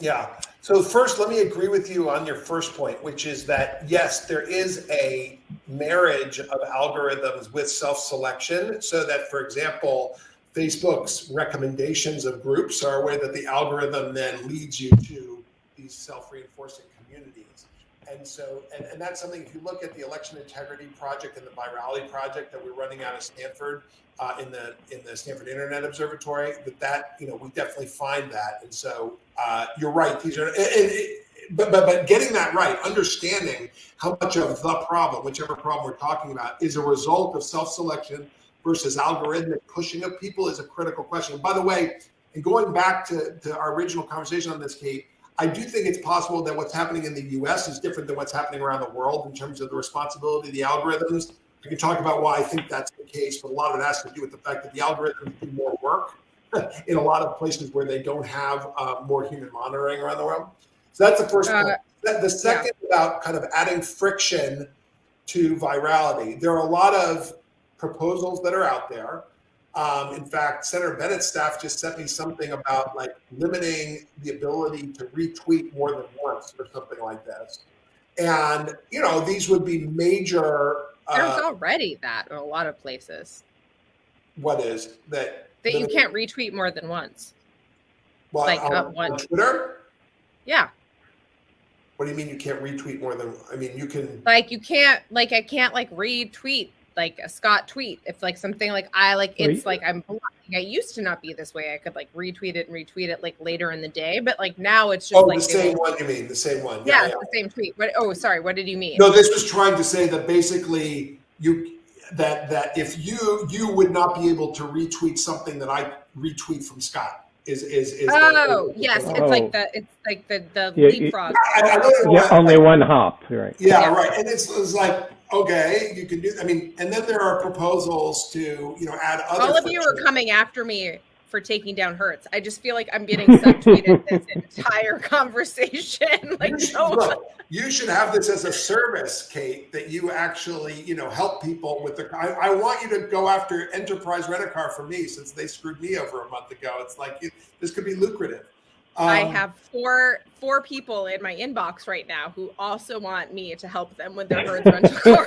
Yeah. So first, let me agree with you on your first point, which is that, yes, there is a marriage of algorithms with self-selection, so that, for example, Facebook's recommendations of groups are a way that the algorithm then leads you to these self-reinforcing communities. And so, and that's something, if you look at the election integrity project and the virality project that we're running out of Stanford, in the Stanford Internet Observatory, that we definitely find that. And so you're right. These are, but getting that right, understanding how much of the problem, whichever problem we're talking about, is a result of self-selection versus algorithmic pushing of people is a critical question. By the way, and going back to our original conversation on this, Kate, I do think it's possible that what's happening in the US is different than what's happening around the world in terms of the responsibility of the algorithms. I can talk about why I think that's the case, but a lot of it has to do with the fact that the algorithms do more work in a lot of places where they don't have more human monitoring around the world. So that's the first point. The second, about kind of adding friction to virality. There are a lot of proposals that are out there. In fact, Senator Bennett's staff just sent me something about like limiting the ability to retweet more than once or something like this. And, these would be major. There's already that in a lot of places. What is that? That you can't retweet more than once. Well, like on one Twitter? Yeah. What do you mean you can't retweet more than? I mean, you can. Like you can't, like I can't like retweet like a Scott tweet. If like something like I like, it's like I'm. I used to not be this way. I could like retweet it like later in the day, but like now it's just like the same one. You mean the same one? Yeah, the same tweet. What? Oh, sorry. What did you mean? No, this was trying to say that basically that if you would not be able to retweet something that I retweet from Scott. Yes, it's like the leapfrog. Only one hop, right? Yeah, right. And it's like, okay, you can do. I mean, and then there are proposals to add other. All of you are coming after me for taking down Hertz. I just feel like I'm getting subtweeted this entire conversation. Like, you should have this as a service, Kate, that you actually, help people with the. I want you to go after Enterprise Rent-A-Car for me, since they screwed me over a month ago. It's like this could be lucrative. I have four people in my inbox right now who also want me to help them with their Hertz rental car.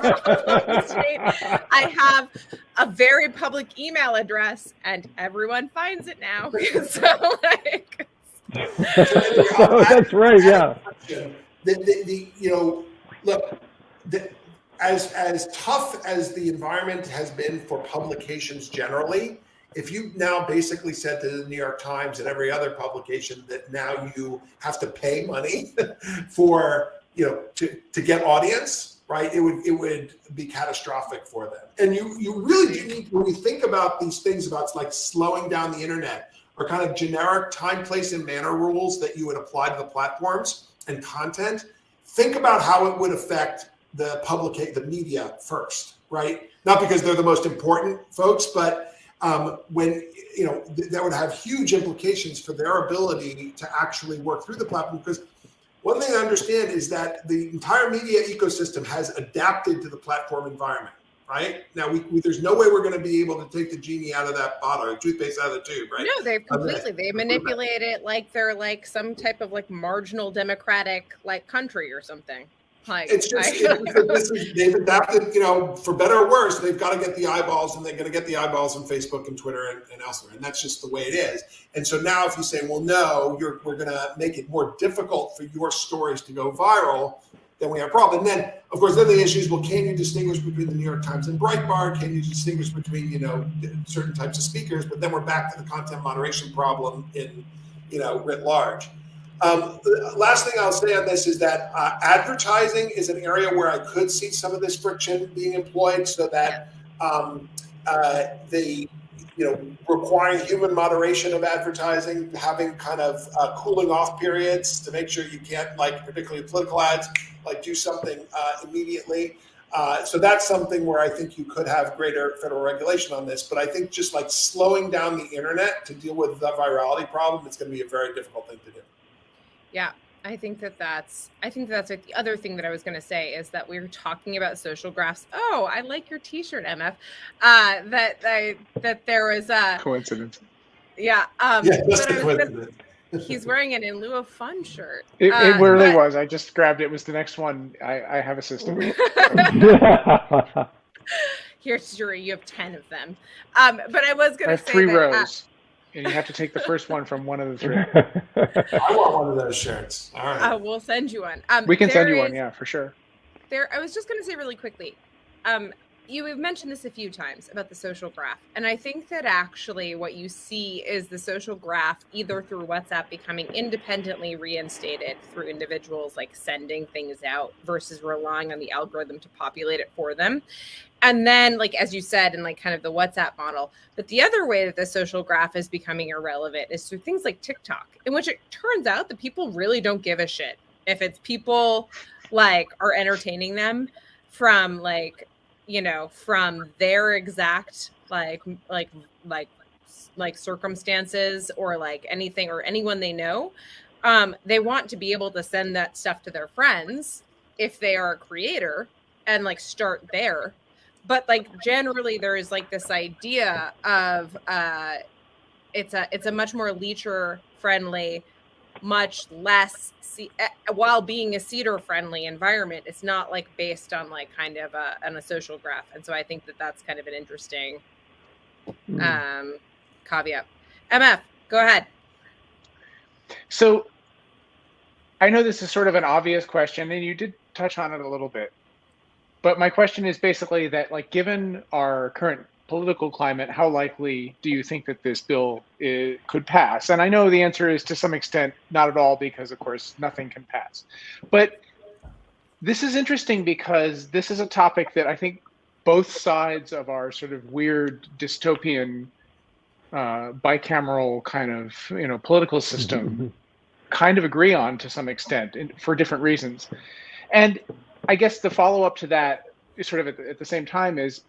I have a very public email address, and everyone finds it now. So like, that's right. Yeah. Look, as tough as the environment has been for publications generally. If you now basically said to the New York Times and every other publication that now you have to pay money for, to get audience, right? It would be catastrophic for them. And you really do need, when you think about these things about like slowing down the internet or kind of generic time, place, and manner rules that you would apply to the platforms and content, think about how it would affect the media first, right? Not because they're the most important folks, but when that would have huge implications for their ability to actually work through the platform. Because one thing I understand is that the entire media ecosystem has adapted to the platform environment. Right now, there's no way we're going to be able to take the genie out of that bottle, or toothpaste out of the tube, right? No, they've completely they manipulate it like they're like some type of like marginal democratic like country or something. Like, it's just they've adapted, for better or worse. They've got to get the eyeballs, and they're going to get the eyeballs on Facebook and Twitter and elsewhere, and that's just the way it is. And so now, if you say, "Well, no, we're going to make it more difficult for your stories to go viral," then we have a problem. And then, of course, then the issue is, well, can you distinguish between the New York Times and Breitbart? Can you distinguish between certain types of speakers? But then we're back to the content moderation problem in writ large. The last thing I'll say on this is that advertising is an area where I could see some of this friction being employed, so that requiring human moderation of advertising, having kind of cooling off periods to make sure you can't, like particularly political ads, like do something immediately. So that's something where I think you could have greater federal regulation on this. But I think just like slowing down the internet to deal with the virality problem, it's going to be a very difficult thing to do. Yeah, I think that's like the other thing that I was going to say is that we were talking about social graphs. Oh, I like your T-shirt, MF. That there was a coincidence. Yeah. Just a coincidence. He's wearing an In Lieu of Fun shirt. It really was. I just grabbed it. It was the next one. I have a system. Here's you have 10 of them. But I was going to say 3 rows. And you have to take the first one from one of the 3. I want one of those shirts. All right. We'll send you one. We can send you one, yeah, for sure. I was just going to say really quickly, you have mentioned this a few times about the social graph. And I think that actually what you see is the social graph either through WhatsApp becoming independently reinstated through individuals like sending things out versus relying on the algorithm to populate it for them. And then, like, as you said, in like kind of the WhatsApp model. But the other way that the social graph is becoming irrelevant is through things like TikTok, in which it turns out that people really don't give a shit if it's people like are entertaining them from like, from their exact like circumstances or like anything or anyone they know. They want to be able to send that stuff to their friends if they are a creator and like start there. But like generally there is like this idea of it's a much more leacher friendly, much less while being a seeder friendly environment. It's not like based on like kind of on a social graph. And so I think that that's kind of an interesting caveat. MF, go ahead. So I know this is sort of an obvious question, and you did touch on it a little bit. But my question is basically that, like, given our current political climate, how likely do you think that this bill could pass? And I know the answer is to some extent not at all, because of course nothing can pass. But this is interesting because this is a topic that I think both sides of our sort of weird dystopian bicameral kind of political system kind of agree on to some extent for different reasons. And I guess the follow-up to that is sort of at the same time is,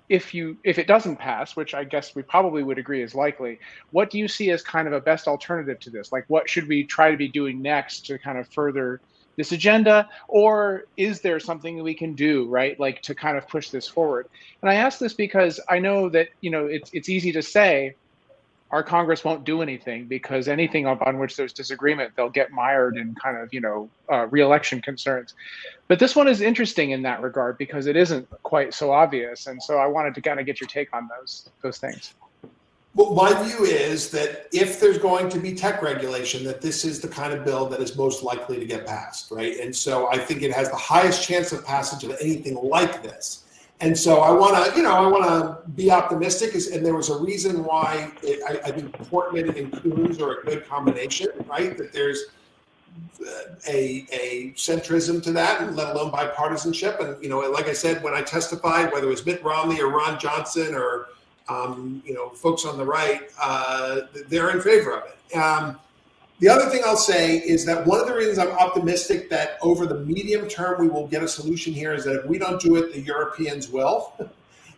if it doesn't pass, which I guess we probably would agree is likely, what do you see as kind of a best alternative to this? Like, what should we try to be doing next to kind of further this agenda? Or is there something we can do, right, like to kind of push this forward? And I ask this because I know that, it's easy to say our Congress won't do anything, because anything on which there's disagreement, they'll get mired in kind of, re-election concerns. But this one is interesting in that regard because it isn't quite so obvious. And so I wanted to kind of get your take on those things. Well, my view is that if there's going to be tech regulation, that this is the kind of bill that is most likely to get passed, right? And so I think it has the highest chance of passage of anything like this. And so I want to be optimistic, and there was a reason why I think Portman and Coons are a good combination, right? That there's a centrism to that, and let alone bipartisanship. And like I said, when I testified, whether it was Mitt Romney or Ron Johnson or folks on the right, they're in favor of it. The other thing I'll say is that one of the reasons I'm optimistic that over the medium term we will get a solution here is that if we don't do it, the Europeans will.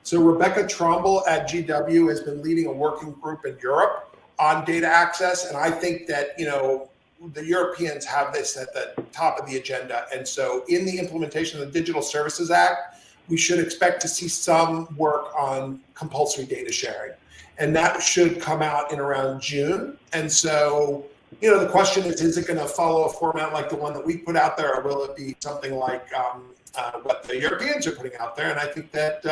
So Rebecca Tromble at GW has been leading a working group in Europe on data access, and I think that the Europeans have this at the top of the agenda. And so in the implementation of the Digital Services Act, we should expect to see some work on compulsory data sharing, and that should come out in around June. And so the question is it going to follow a format like the one that we put out there, or will it be something like what the Europeans are putting out there? And I think that,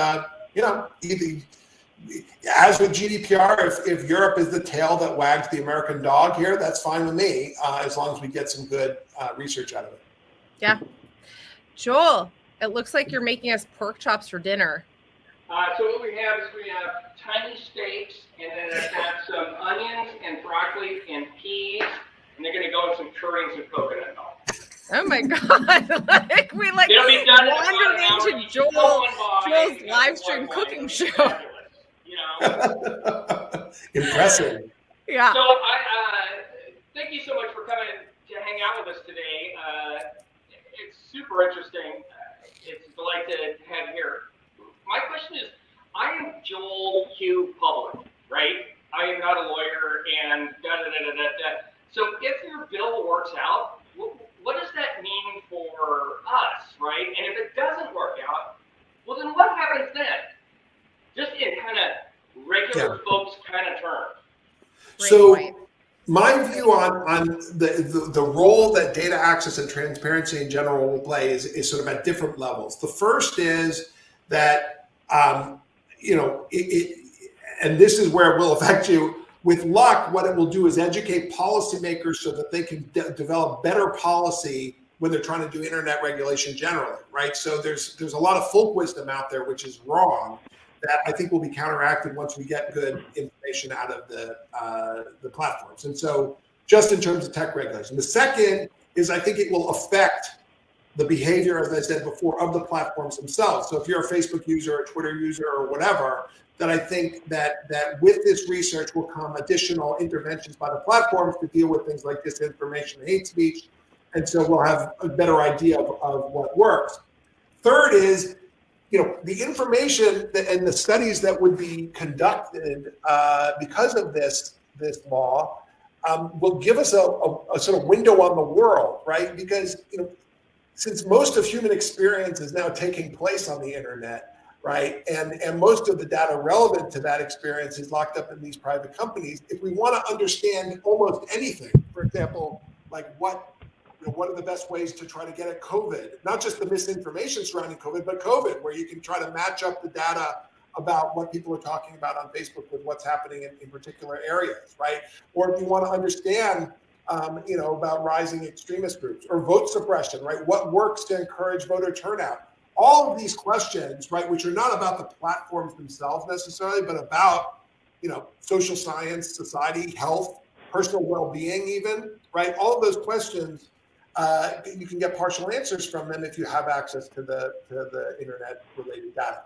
as with GDPR, if Europe is the tail that wags the American dog here, that's fine with me, as long as we get some good research out of it. Yeah. Joel, it looks like you're making us pork chops for dinner. So what we have tiny steaks, and then I've got some onions and broccoli and peas, and they're going to go in some curry and some coconut milk. Oh my God! It'll be done wandered into Joel's live stream cooking show. Impressive. Yeah. So I thank you so much for coming to hang out with us today. It's super interesting. It's a delight to have you here. My question is, I am Joel Q. Public, right? I am not a lawyer, and da-da-da-da-da-da. So if your bill works out, what does that mean for us, right? And if it doesn't work out, well, then what happens then? Just in kind of regular folks kind of terms. So my view on the role that data access and transparency in general will play is sort of at different levels. The first is that, and this is where it will affect you. With luck, what it will do is educate policymakers so that they can develop better policy when they're trying to do internet regulation generally, right? So there's a lot of folk wisdom out there which is wrong that I think will be counteracted once we get good information out of the platforms. And so just in terms of tech regulation. The second is I think it will affect the behavior, as I said before, of the platforms themselves. So if you're a Facebook user, or a Twitter user, or whatever, then I think that with this research will come additional interventions by the platforms to deal with things like disinformation and hate speech. And so we'll have a better idea of what works. Third is, the information and the studies that would be conducted because of this law will give us a sort of window on the world, right? Because, since most of human experience is now taking place on the internet, right? And most of the data relevant to that experience is locked up in these private companies. If we want to understand almost anything, for example, like what are the best ways to try to get at COVID, not just the misinformation surrounding COVID, but COVID, where you can try to match up the data about what people are talking about on Facebook with what's happening in particular areas, right? Or if you want to understand about rising extremist groups or vote suppression, right? What works to encourage voter turnout? All of these questions, right, which are not about the platforms themselves necessarily, but about, social science, society, health, personal well-being even, right? All of those questions, you can get partial answers from them if you have access to the internet-related data.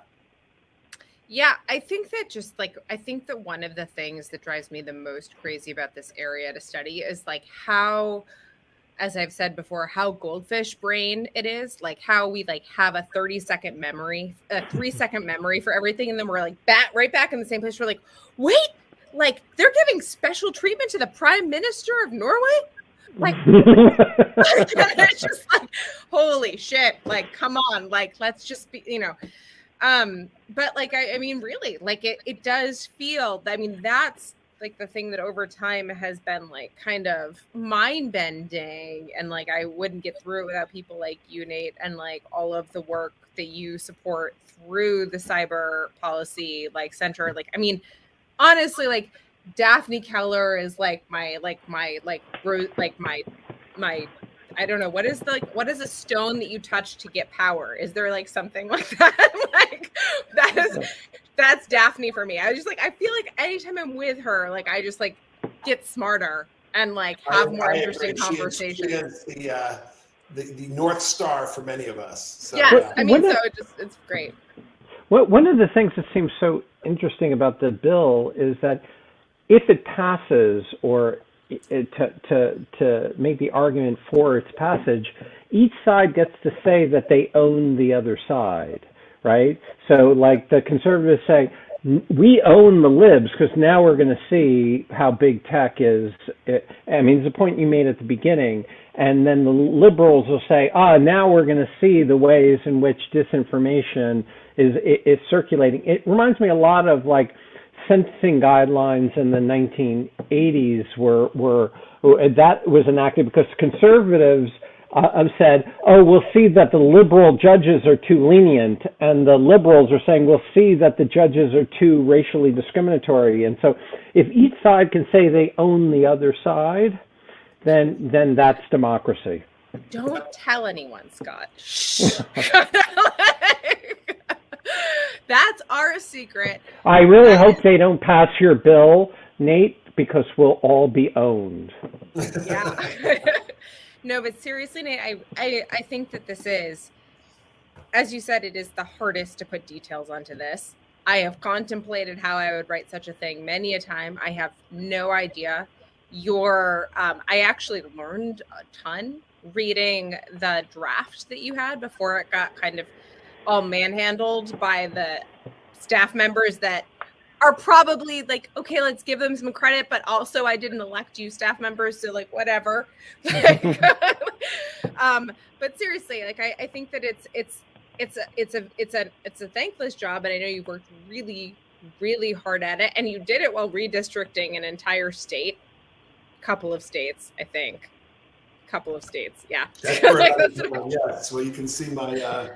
Yeah, I think that one of the things that drives me the most crazy about this area to study is like how, as I've said before, how goldfish brain it is, like how we like have a 30-second memory, a 3-second memory for everything. And then we're like right back in the same place. We're like, wait, like they're giving special treatment to the Prime Minister of Norway? Like, it's just like, holy shit, like, come on, like, let's just be, but like, I mean, really, like it does feel, I mean, that's like the thing that over time has been like kind of mind bending, and like, I wouldn't get through it without people like you, Nate, and like all of the work that you support through the cyber policy, like center, like, I mean, honestly, like Daphne Keller is like my I don't know, what is a stone that you touch to get power? Is there like something like that? Like that's Daphne for me. I was just like, I feel like anytime I'm with her, like I just like get smarter and like have more interesting conversations. She is the North Star for many of us. So, yeah, I mean, so it's great. One of the things that seems so interesting about the bill is that if it passes, or to make the argument for its passage, each side gets to say that they own the other side, right? So like the conservatives say, we own the libs because now we're going to see how big tech is. I mean, it's a point you made at the beginning. And then the liberals will say, now we're going to see the ways in which disinformation is circulating. It reminds me a lot of like sentencing guidelines in the 1980s were that was enacted because conservatives said, we'll see that the liberal judges are too lenient, and the liberals are saying we'll see that the judges are too racially discriminatory. And so if each side can say they own the other side, then that's democracy. Don't tell anyone, Scott. That's our secret. I really hope they don't pass your bill, Nate, because we'll all be owned. Yeah. No, but seriously, Nate, I think that this is, as you said, it is the hardest to put details onto this. I have contemplated how I would write such a thing many a time. I have no idea. I actually learned a ton reading the draft that you had before it got kind of all manhandled by the staff members that are probably like, okay, let's give them some credit, but also I didn't elect you staff members, so like whatever. But seriously, like I think that it's a thankless job, and I know you've worked really, really hard at it, and you did it while redistricting an entire state, couple of states, yeah. That's where yes, well, you can see my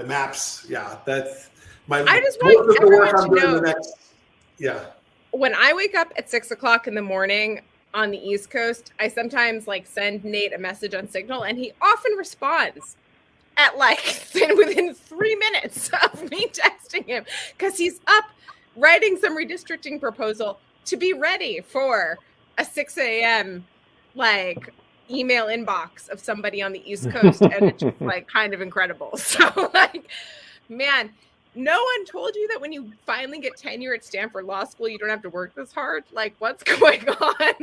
maps. Yeah, that's my. I just want everyone to know. Yeah. When I wake up at 6 o'clock in the morning on the East Coast, I sometimes like send Nate a message on Signal, and he often responds at like within 3 minutes of me texting him, because he's up writing some redistricting proposal to be ready for a 6 a.m. like email inbox of somebody on the East Coast, and it's just like kind of incredible. So like, man, no one told you that when you finally get tenure at Stanford Law School, you don't have to work this hard? Like, what's going on?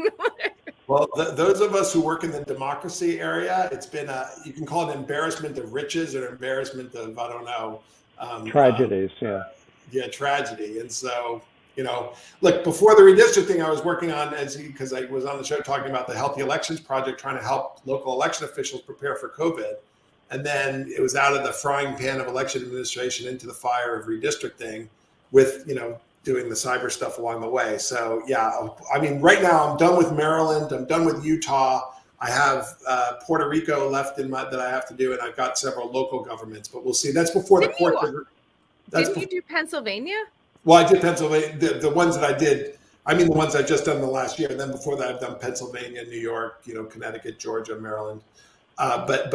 Well, those of us who work in the democracy area, it's been you can call it an embarrassment of riches or an embarrassment of, I don't know. Tragedies, Yeah, tragedy. And so, look, before the redistricting, I was working on, because I was on the show talking about the Healthy Elections Project, trying to help local election officials prepare for COVID. And then it was out of the frying pan of election administration into the fire of redistricting with, doing the cyber stuff along the way. So, yeah, I mean, right now I'm done with Maryland. I'm done with Utah. I have Puerto Rico left that I have to do, and I've got several local governments. But we'll see. That's before the court. Didn't you do Pennsylvania? Well, I did Pennsylvania. The ones that I did I mean, the ones I've just done in the last year. And then before that, I've done Pennsylvania, New York, Connecticut, Georgia, Maryland. But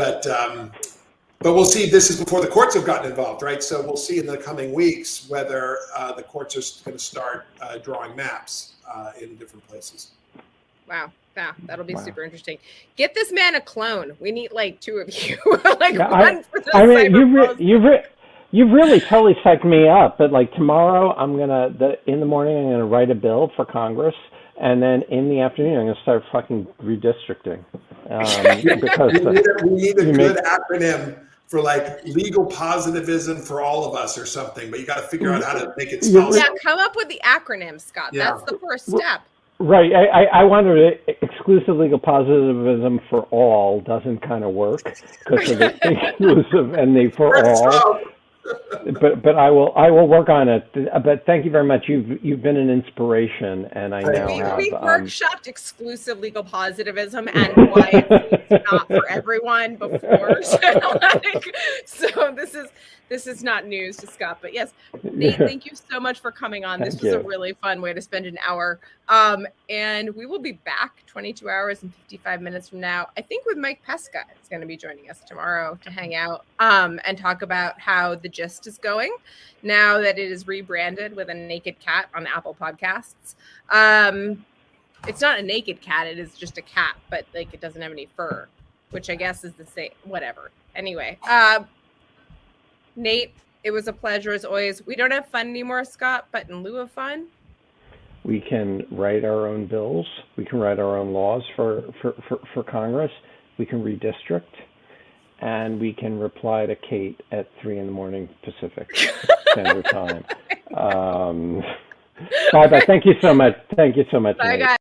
we'll see. This is before the courts have gotten involved, right? So we'll see in the coming weeks whether the courts are going to start drawing maps in different places. Wow. Yeah, that'll be super interesting. Get this man a clone. We need like 2 of you. Like one for the I mean, you've really totally psyched me up. But like tomorrow, in the morning, I'm gonna write a bill for Congress, and then in the afternoon, I'm gonna start fucking redistricting. Because we need a good acronym for like legal positivism for all of us or something. But you got to figure out how to make it spell. Yeah, come up with the acronym, Scott. Yeah. That's the first step. Right. I wondered exclusive legal positivism for all doesn't kind of work because of the exclusive and the for all. But I will work on it. But thank you very much. You've been an inspiration, and I now have. We workshopped exclusive legal positivism and why it's not for everyone before. So this is not news to Scott. But yes, Nate, thank you so much for coming on. This was a really fun way to spend an hour. And we will be back 22 hours and 55 minutes from now. I think with Mike Pesca is going to be joining us tomorrow to hang out and talk about how The Gist is going now that it is rebranded with a naked cat on Apple Podcasts. It's not a naked cat. It is just a cat, but like it doesn't have any fur, which I guess is the same, whatever. Anyway, Nate, it was a pleasure as always. We don't have fun anymore, Scott, but in lieu of fun, we can write our own bills. We can write our own laws for Congress. We can redistrict, and we can reply to Kate at 3 a.m. Pacific Standard Time. Bye bye. Thank you so much. Thank you so much. Bye, guys.